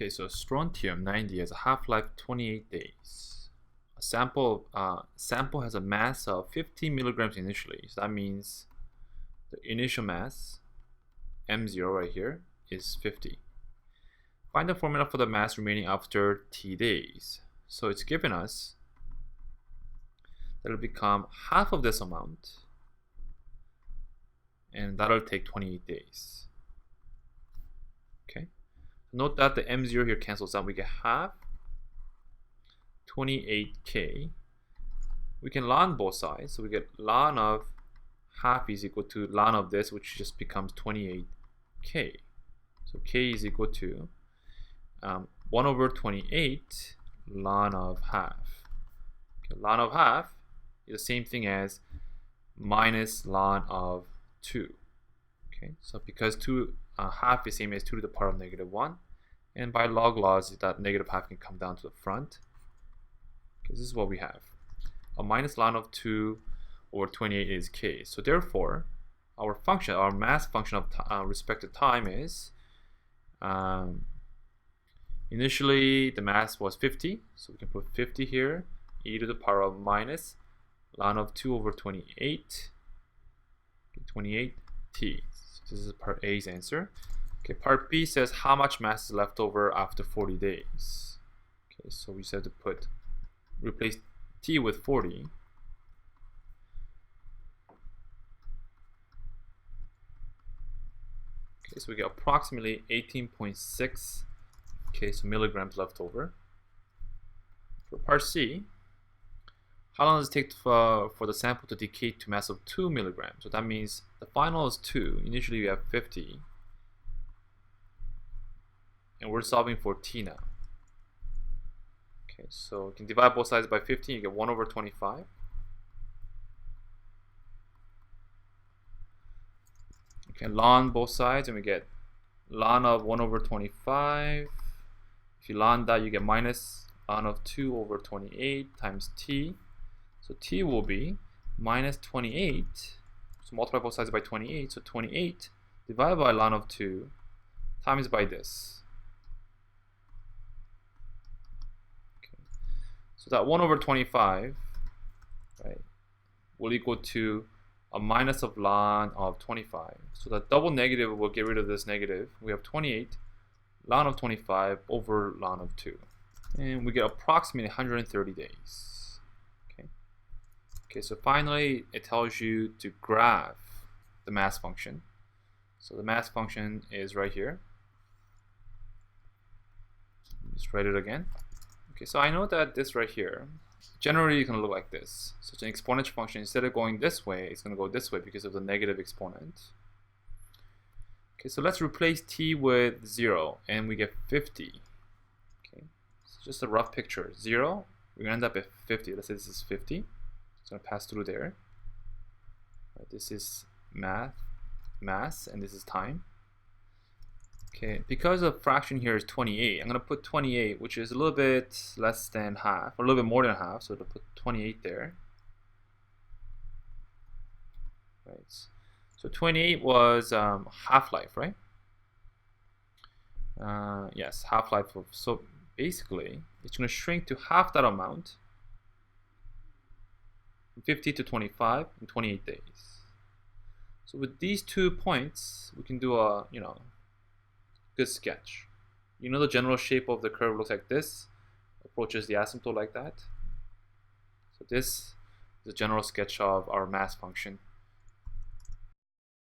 Okay, so strontium 90 has a half-life 28 days. A sample has a mass of 50 milligrams initially. So that means the initial mass, M0 right here, is 50. Find the formula for the mass remaining after T days. So it's given us that it'll become half of this amount, and that'll take 28 days. Okay. Note that the M0 here cancels out. We get half 28K. We can ln both sides. So we get ln of half is equal to ln of this, which just becomes 28K. So K is equal to 1 over 28 ln of half. Okay, ln of half is the same thing as minus ln of 2. Okay, so because half is same as 2 to the power of -1, and by log laws that negative half can come down to the front. Okay, this is what we have. A minus ln of 2 over 28 is K. So therefore, our function, our mass function of respect to time is initially the mass was 50, so we can put 50 here, e to the power of minus ln of 2 over 28, 28t. So this is part A's answer. Okay, part B says how much mass is left over after 40 days. Okay, so we just have to replace t with 40. Okay, so we get approximately 18.6 milligrams left over. For part C, how long does it take for the sample to decay to mass of 2 milligrams? So that means the final is 2. Initially we have 50. And we're solving for t now. Okay, so you can divide both sides by 50, you get 1 over 25. You can ln both sides and we get ln of 1 over 25. If you ln that, you get minus ln of 2 over 28 times t. So t will be minus 28. So multiply both sides by 28. So 28 divided by ln of 2 times by this. So that 1 over 25, right, will equal to a minus of ln of 25. So that double negative will get rid of this negative. We have 28 ln of 25 over ln of 2. And we get approximately 130 days. Okay, so finally it tells you to graph the mass function. So the mass function is right here. Let's write it again. Okay, so I know that this right here generally is going to look like this. So it's an exponential function. Instead of going this way, it's going to go this way because of the negative exponent. Okay, so let's replace t with 0 and we get 50. Okay, so just a rough picture. 0, we're going to end up at 50. Let's say this is 50. It's going to pass through there. Right, this is mass, and this is time. Okay, because the fraction here is 28, I'm going to put 28, which is a little bit less than half, or a little bit more than half, so to put 28 there. Right. So 28 was half-life, right? Yes, half-life. So basically, it's going to shrink to half that amount, 50 to 25 in 28 days. So with these 2 points, we can do a, good sketch. The general shape of the curve looks like this, approaches the asymptote like that. So this is a general sketch of our mass function.